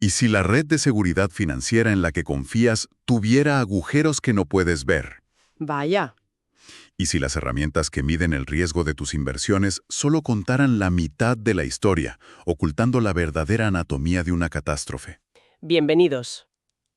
¿Y si la red de seguridad financiera en la que confías tuviera agujeros que no puedes ver? Vaya. ¿Y si las herramientas que miden el riesgo de tus inversiones solo contaran la mitad de la historia, ocultando la verdadera anatomía de una catástrofe? Bienvenidos.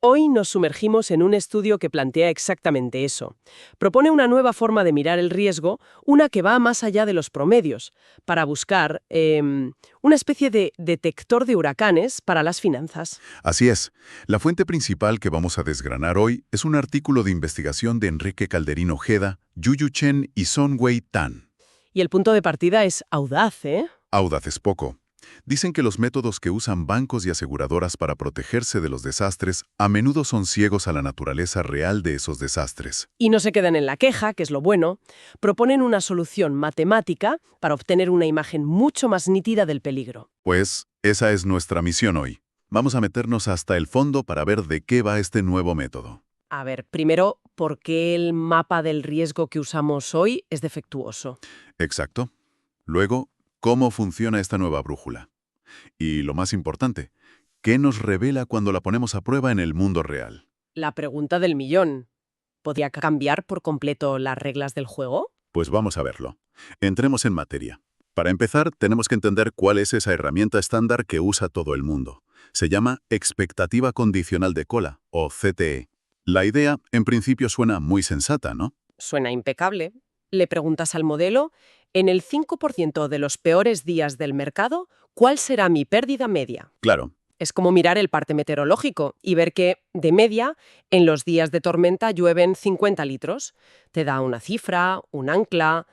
Hoy nos sumergimos en un estudio que plantea exactamente eso. Propone una nueva forma de mirar el riesgo, una que va más allá de los promedios, para buscar una especie de detector de huracanes para las finanzas. Así es. La fuente principal que vamos a desgranar hoy es un artículo de investigación de Enrique Calderino Ojeda, Yuyu Chen y Song-Wei Tan. Y el punto de partida es audaz, ¿eh? Audaz es poco. Dicen que los métodos que usan bancos y aseguradoras para protegerse de los desastres a menudo son ciegos a la naturaleza real de esos desastres. Y no se quedan en la queja, que es lo bueno. Proponen una solución matemática para obtener una imagen mucho más nítida del peligro. Pues, esa es nuestra misión hoy. Vamos a meternos hasta el fondo para ver de qué va este nuevo método. A ver, primero, ¿por qué el mapa del riesgo que usamos hoy es defectuoso? Exacto. Luego, ¿cómo funciona esta nueva brújula? Y lo más importante, ¿qué nos revela cuando la ponemos a prueba en el mundo real? La pregunta del millón. ¿Podría cambiar por completo las reglas del juego? Pues vamos a verlo. Entremos en materia. Para empezar, tenemos que entender cuál es esa herramienta estándar que usa todo el mundo. Se llama expectativa condicional de cola, o CTE. La idea, en principio, suena muy sensata, ¿no? Suena impecable. Le preguntas al modelo, en el 5% de los peores días del mercado, ¿cuál será mi pérdida media? Claro. Es como mirar el parte meteorológico y ver que, de media, en los días de tormenta llueven 50 litros. Te da una cifra, un ancla,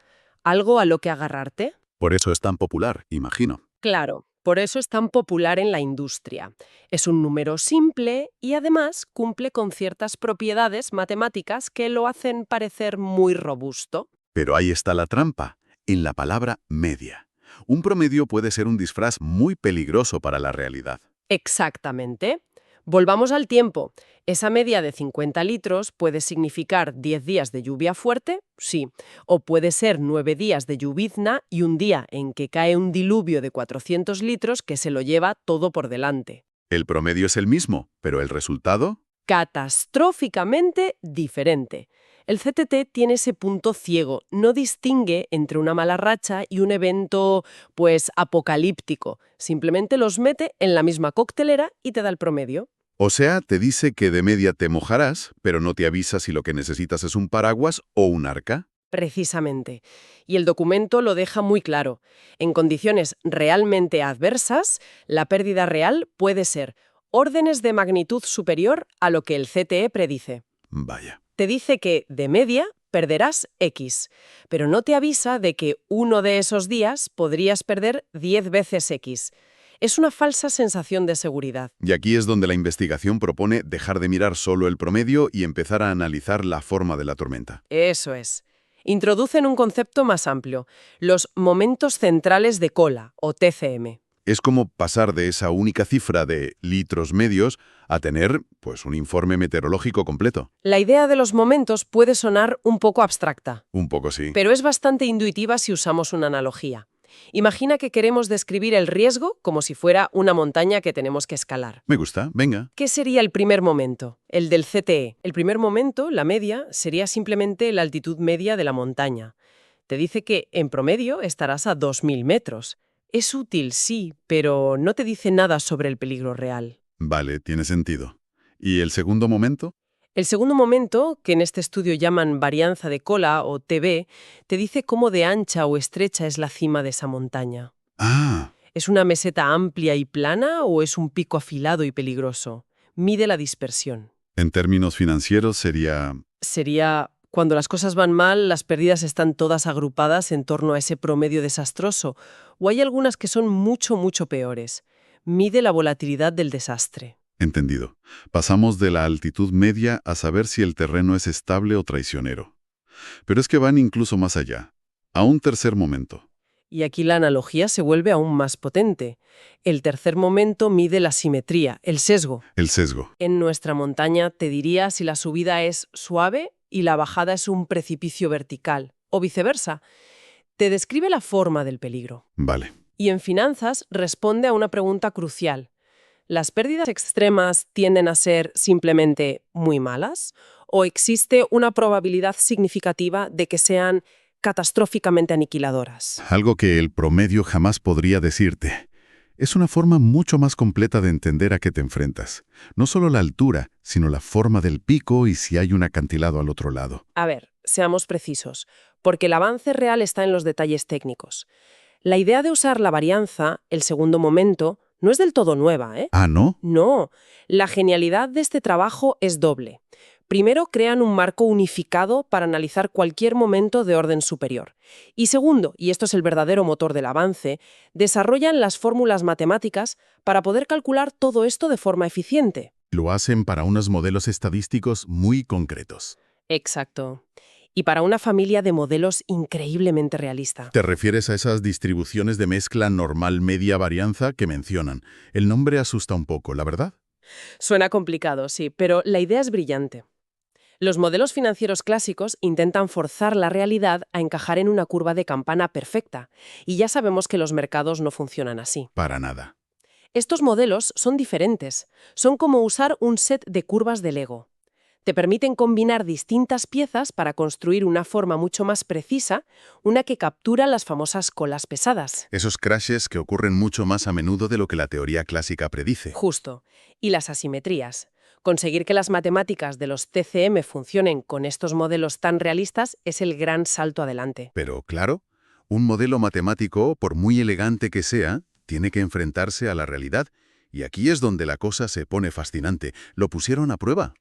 algo a lo que agarrarte. Por eso es tan popular, imagino. Claro, por eso es tan popular en la industria. Es un número simple y además cumple con ciertas propiedades matemáticas que lo hacen parecer muy robusto. Pero ahí está la trampa, en la palabra media. Un promedio puede ser un disfraz muy peligroso para la realidad. Exactamente. Volvamos al tiempo. Esa media de 50 litros puede significar 10 días de lluvia fuerte, sí, o puede ser 9 días de llovizna y un día en que cae un diluvio de 400 litros que se lo lleva todo por delante. El promedio es el mismo, pero el resultado... Catastróficamente diferente. El CTT tiene ese punto ciego, no distingue entre una mala racha y un evento, pues, apocalíptico. Simplemente los mete en la misma coctelera y te da el promedio. O sea, te dice que de media te mojarás, pero no te avisa si lo que necesitas es un paraguas o un arca. Precisamente. Y el documento lo deja muy claro. En condiciones realmente adversas, la pérdida real puede ser órdenes de magnitud superior a lo que el CTE predice. Vaya. Te dice que, de media, perderás X, pero no te avisa de que uno de esos días podrías perder 10 veces X. Es una falsa sensación de seguridad. Y aquí es donde la investigación propone dejar de mirar solo el promedio y empezar a analizar la forma de la tormenta. Eso es. Introducen un concepto más amplio, los momentos centrales de cola, o TCM. Es como pasar de esa única cifra de litros medios a tener, pues, un informe meteorológico completo. La idea de los momentos puede sonar un poco abstracta, Un poco sí. pero es bastante intuitiva si usamos una analogía. Imagina que queremos describir el riesgo como si fuera una montaña que tenemos que escalar. Me gusta, venga. ¿Qué sería el primer momento? El del CTE. El primer momento, la media, sería simplemente la altitud media de la montaña. Te dice que, en promedio, estarás a 2000 metros. Es útil, sí, pero no te dice nada sobre el peligro real. Vale, tiene sentido. ¿Y el segundo momento? El segundo momento, que en este estudio llaman varianza de cola o TB, te dice cómo de ancha o estrecha es la cima de esa montaña. Ah, ¿Es una meseta amplia y plana o es un pico afilado y peligroso? Mide la dispersión. en términos financieros sería... Sería, cuando las cosas van mal, las pérdidas están todas agrupadas en torno a ese promedio desastroso, o hay algunas que son mucho, mucho peores. Mide la volatilidad del desastre. Entendido. Pasamos de la altitud media a saber si el terreno es estable o traicionero. Pero es que van incluso más allá. A un tercer momento. Y aquí la analogía se vuelve aún más potente. El tercer momento mide la simetría, el sesgo. El sesgo. En nuestra montaña te diría si la subida es suave y la bajada es un precipicio vertical, o viceversa. Te describe la forma del peligro. Vale. Y en finanzas responde a una pregunta crucial. ¿Las pérdidas extremas tienden a ser simplemente muy malas? ¿O existe una probabilidad significativa de que sean catastróficamente aniquiladoras? Algo que el promedio jamás podría decirte. Es una forma mucho más completa de entender a qué te enfrentas. No solo la altura, sino la forma del pico y si hay un acantilado al otro lado. A ver, seamos precisos, porque el avance real está en los detalles técnicos. La idea de usar la varianza, el segundo momento, no es del todo nueva, ¿eh? Ah, ¿no? No, la genialidad de este trabajo es doble. Primero, crean un marco unificado para analizar cualquier momento de orden superior. Y segundo, y esto es el verdadero motor del avance, desarrollan las fórmulas matemáticas para poder calcular todo esto de forma eficiente. Lo hacen para unos modelos estadísticos muy concretos. Exacto. Y para una familia de modelos increíblemente realista. ¿Te refieres a esas distribuciones de mezcla normal-media-varianza que mencionan? El nombre asusta un poco, ¿la verdad? Suena complicado, sí, pero la idea es brillante. Los modelos financieros clásicos intentan forzar la realidad a encajar en una curva de campana perfecta, y ya sabemos que los mercados no funcionan así. Para nada. Estos modelos son diferentes. Son como usar un set de curvas de Lego. Te permiten combinar distintas piezas para construir una forma mucho más precisa, una que captura las famosas colas pesadas. Esos crashes que ocurren mucho más a menudo de lo que la teoría clásica predice. Justo. Y las asimetrías. Conseguir que las matemáticas de los TCM funcionen con estos modelos tan realistas es el gran salto adelante. Pero, claro, un modelo matemático, por muy elegante que sea, tiene que enfrentarse a la realidad. Y aquí es donde la cosa se pone fascinante. Lo pusieron a prueba.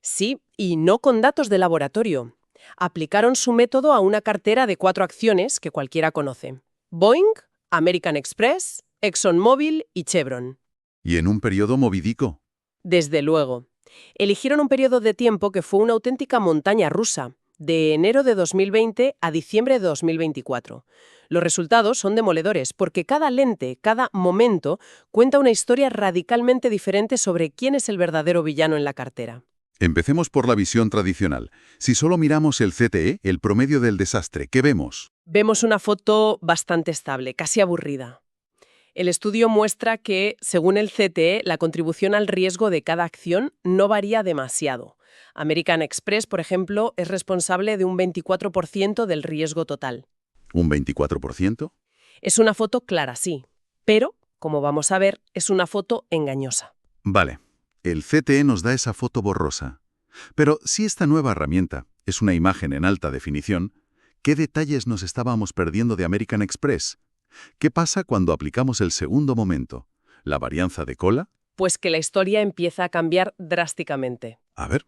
Sí, y no con datos de laboratorio. Aplicaron su método a una cartera de 4 acciones que cualquiera conoce: Boeing, American Express, ExxonMobil y Chevron. Y en un periodo movidico. Desde luego. Eligieron un periodo de tiempo que fue una auténtica montaña rusa, de enero de 2020 a diciembre de 2024. Los resultados son demoledores porque cada lente, cada momento, cuenta una historia radicalmente diferente sobre quién es el verdadero villano en la cartera. Empecemos por la visión tradicional. Si solo miramos el CTE, el promedio del desastre, ¿qué vemos? Vemos una foto bastante estable, casi aburrida. El estudio muestra que, según el CTE, la contribución al riesgo de cada acción no varía demasiado. American Express, por ejemplo, es responsable de un 24% del riesgo total. ¿Un 24%? Es una foto clara, sí, pero, como vamos a ver, es una foto engañosa. Vale, el CTE nos da esa foto borrosa. Pero si esta nueva herramienta es una imagen en alta definición, ¿qué detalles nos estábamos perdiendo de American Express? ¿Qué pasa cuando aplicamos el segundo momento? ¿La varianza de cola? Pues que la historia empieza a cambiar drásticamente. A ver.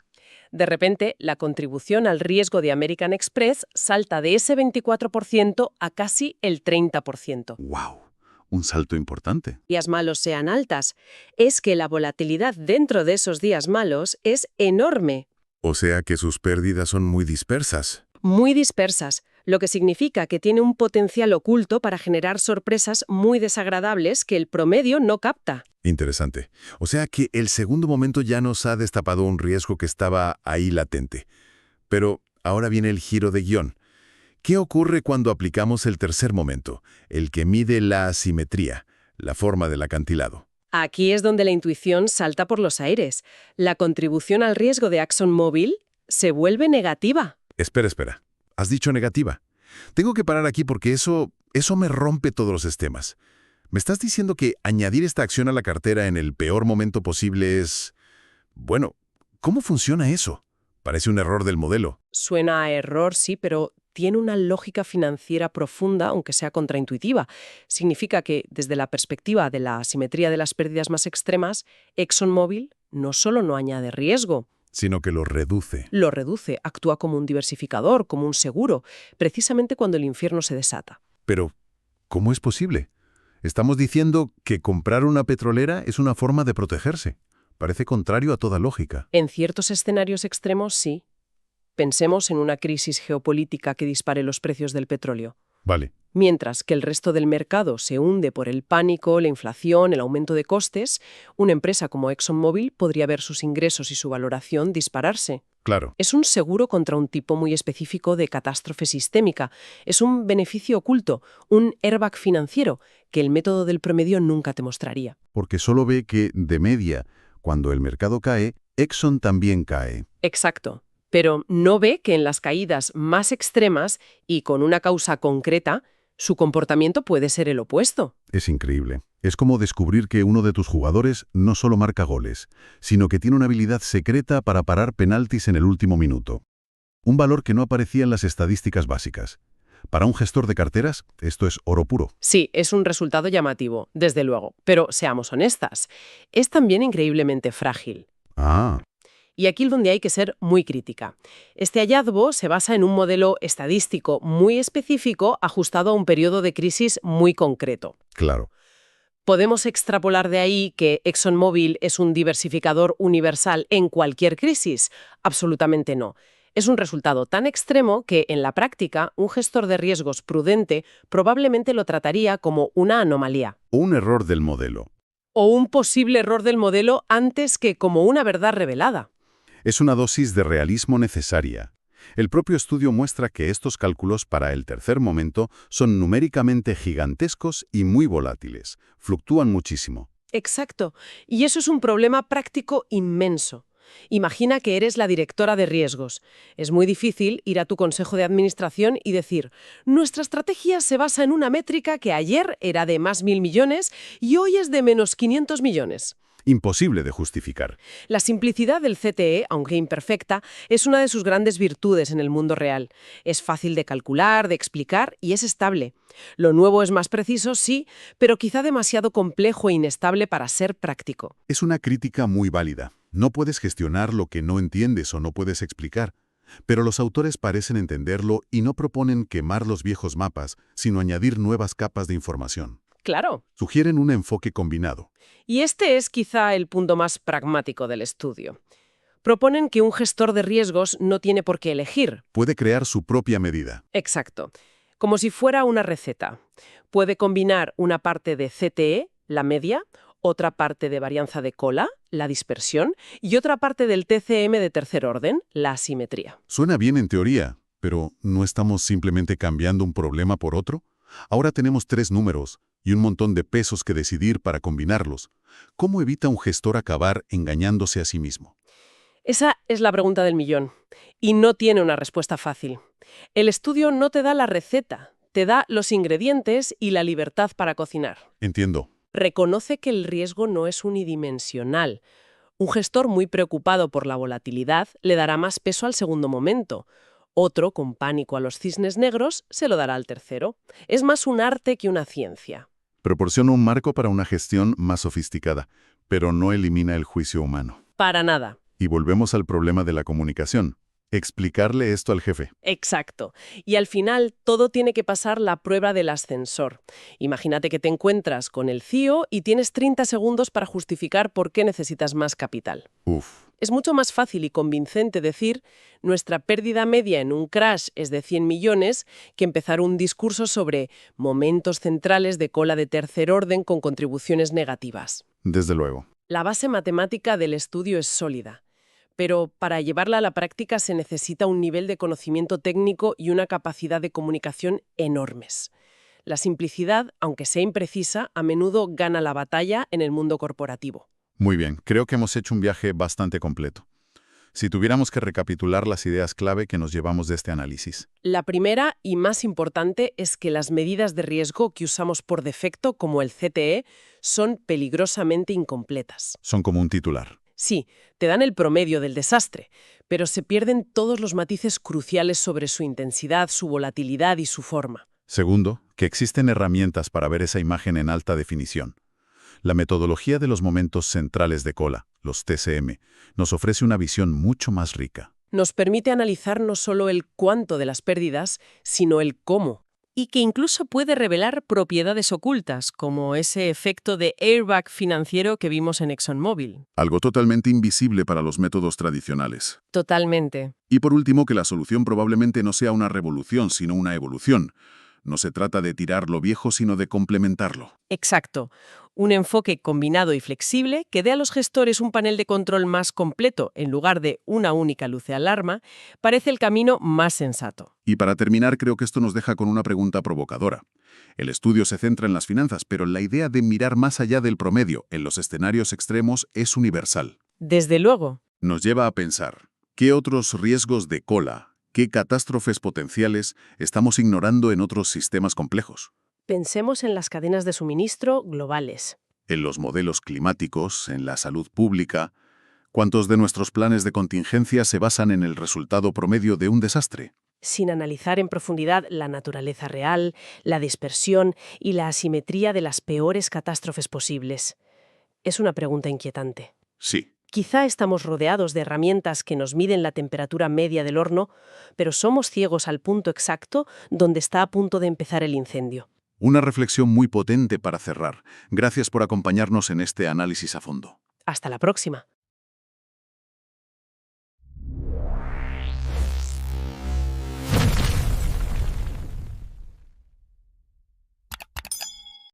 De repente, la contribución al riesgo de American Express salta de ese 24% a casi el 30%. ¡Wow! Un salto importante. Días malos sean altas, es que la volatilidad dentro de esos días malos es enorme, O sea que sus pérdidas son muy dispersas. muy dispersas, lo que significa que tiene un potencial oculto para generar sorpresas muy desagradables que el promedio no capta. Interesante. O sea que el segundo momento ya nos ha destapado un riesgo que estaba ahí latente. Pero ahora viene el giro de guión. ¿Qué ocurre cuando aplicamos el tercer momento, el que mide la asimetría, la forma del acantilado? Aquí es donde la intuición salta por los aires. La contribución al riesgo de ExxonMobil se vuelve negativa. Espera. Has dicho negativa. Tengo que parar aquí porque eso me rompe todos los esquemas. ¿Me estás diciendo que añadir esta acción a la cartera en el peor momento posible es... Bueno, ¿cómo funciona eso? Parece un error del modelo. Suena a error, sí, pero tiene una lógica financiera profunda, aunque sea contraintuitiva. Significa que, desde la perspectiva de la asimetría de las pérdidas más extremas, ExxonMobil no solo no añade riesgo, Sino que lo reduce. lo reduce, actúa como un diversificador, como un seguro, precisamente cuando el infierno se desata. Pero, ¿cómo es posible? Estamos diciendo que comprar una petrolera es una forma de protegerse. Parece contrario a toda lógica. En ciertos escenarios extremos, sí. Pensemos en una crisis geopolítica que dispare los precios del petróleo. Vale. Mientras que el resto del mercado se hunde por el pánico, la inflación, el aumento de costes, una empresa como ExxonMobil podría ver sus ingresos y su valoración dispararse. Claro. Es un seguro contra un tipo muy específico de catástrofe sistémica. Es un beneficio oculto, un airbag financiero, que el método del promedio nunca te mostraría. Porque solo ve que, de media, cuando el mercado cae, Exxon también cae. Exacto. Pero no ve que en las caídas más extremas y con una causa concreta, su comportamiento puede ser el opuesto. Es increíble. Es como descubrir que uno de tus jugadores no solo marca goles, sino que tiene una habilidad secreta para parar penaltis en el último minuto. Un valor que no aparecía en las estadísticas básicas. Para un gestor de carteras, esto es oro puro. Sí, es un resultado llamativo, desde luego. Pero seamos honestas, es también increíblemente frágil. Ah, Y aquí es donde hay que ser muy crítica. Este hallazgo se basa en un modelo estadístico muy específico ajustado a un periodo de crisis muy concreto. claro. ¿Podemos extrapolar de ahí que ExxonMobil es un diversificador universal en cualquier crisis? Absolutamente no. Es un resultado tan extremo que, en la práctica, un gestor de riesgos prudente probablemente lo trataría como una anomalía. Un error del modelo. O un posible error del modelo antes que como una verdad revelada. Es una dosis de realismo necesaria. El propio estudio muestra que estos cálculos para el tercer momento son numéricamente gigantescos y muy volátiles. Fluctúan muchísimo. Exacto. Y eso es un problema práctico inmenso. Imagina que eres la directora de riesgos. Es muy difícil ir a tu consejo de administración y decir: nuestra estrategia se basa en una métrica que ayer era de más 1.000 millones y hoy es de menos 500 millones. Imposible de justificar. La simplicidad del CTE, aunque imperfecta, es una de sus grandes virtudes en el mundo real. Es fácil de calcular, de explicar y es estable. Lo nuevo es más preciso, sí, pero quizá demasiado complejo e inestable para ser práctico. Es una crítica muy válida. No puedes gestionar lo que no entiendes o no puedes explicar. Pero los autores parecen entenderlo y no proponen quemar los viejos mapas, sino añadir nuevas capas de información. Claro. Sugieren un enfoque combinado. Y este es quizá el punto más pragmático del estudio. Proponen que un gestor de riesgos no tiene por qué elegir. Puede crear su propia medida. Exacto. Como si fuera una receta. Puede combinar una parte de CTE, la media, otra parte de varianza de cola, la dispersión, y otra parte del TCM de tercer orden, la asimetría. Suena bien en teoría, pero ¿no estamos simplemente cambiando un problema por otro? Ahora tenemos 3 números y un montón de pesos que decidir para combinarlos. ¿Cómo evita un gestor acabar engañándose a sí mismo? Esa es la pregunta del millón. Y no tiene una respuesta fácil. El estudio no te da la receta, te da los ingredientes y la libertad para cocinar. Entiendo. Reconoce que el riesgo no es unidimensional. Un gestor muy preocupado por la volatilidad le dará más peso al segundo momento. Otro, con pánico a los cisnes negros, se lo dará al tercero. Es más un arte que una ciencia. Proporciona un marco para una gestión más sofisticada, pero no elimina el juicio humano. Para nada. Y volvemos al problema de la comunicación. Explicarle esto al jefe. Exacto. Y al final todo tiene que pasar la prueba del ascensor. Imagínate que te encuentras con el CIO y tienes 30 segundos para justificar por qué necesitas más capital. Uf. Es mucho más fácil y convincente decir: nuestra pérdida media en un crash es de 100 millones, que empezar un discurso sobre momentos centrales de cola de tercer orden con contribuciones negativas. Desde luego. La base matemática del estudio es sólida, pero para llevarla a la práctica se necesita un nivel de conocimiento técnico y una capacidad de comunicación enormes. La simplicidad, aunque sea imprecisa, a menudo gana la batalla en el mundo corporativo. Muy bien, creo que hemos hecho un viaje bastante completo. Si tuviéramos que recapitular las ideas clave que nos llevamos de este análisis. La primera y más importante es que las medidas de riesgo que usamos por defecto, como el CTE, son peligrosamente incompletas. Son como un titular. Sí, te dan el promedio del desastre, pero se pierden todos los matices cruciales sobre su intensidad, su volatilidad y su forma. Segundo, que existen herramientas para ver esa imagen en alta definición. La metodología de los momentos centrales de cola, los TCM, nos ofrece una visión mucho más rica. Nos permite analizar no solo el cuánto de las pérdidas, sino el cómo. Y que incluso puede revelar propiedades ocultas, como ese efecto de airbag financiero que vimos en ExxonMobil. Algo totalmente invisible para los métodos tradicionales. Totalmente. Y por último, que la solución probablemente no sea una revolución, sino una evolución. No se trata de tirar lo viejo, sino de complementarlo. Exacto. Un enfoque combinado y flexible que dé a los gestores un panel de control más completo en lugar de una única luz de alarma parece el camino más sensato. Y para terminar, creo que esto nos deja con una pregunta provocadora. El estudio se centra en las finanzas, pero la idea de mirar más allá del promedio en los escenarios extremos es universal. Desde luego. Nos lleva a pensar, ¿qué otros riesgos de cola, qué catástrofes potenciales estamos ignorando en otros sistemas complejos? Pensemos en las cadenas de suministro globales. En los modelos climáticos, en la salud pública. ¿Cuántos de nuestros planes de contingencia se basan en el resultado promedio de un desastre? Sin analizar en profundidad la naturaleza real, la dispersión y la asimetría de las peores catástrofes posibles. Es una pregunta inquietante. Sí. Quizá estamos rodeados de herramientas que nos miden la temperatura media del horno, pero somos ciegos al punto exacto donde está a punto de empezar el incendio. Una reflexión muy potente para cerrar. Gracias por acompañarnos en este análisis a fondo. Hasta la próxima.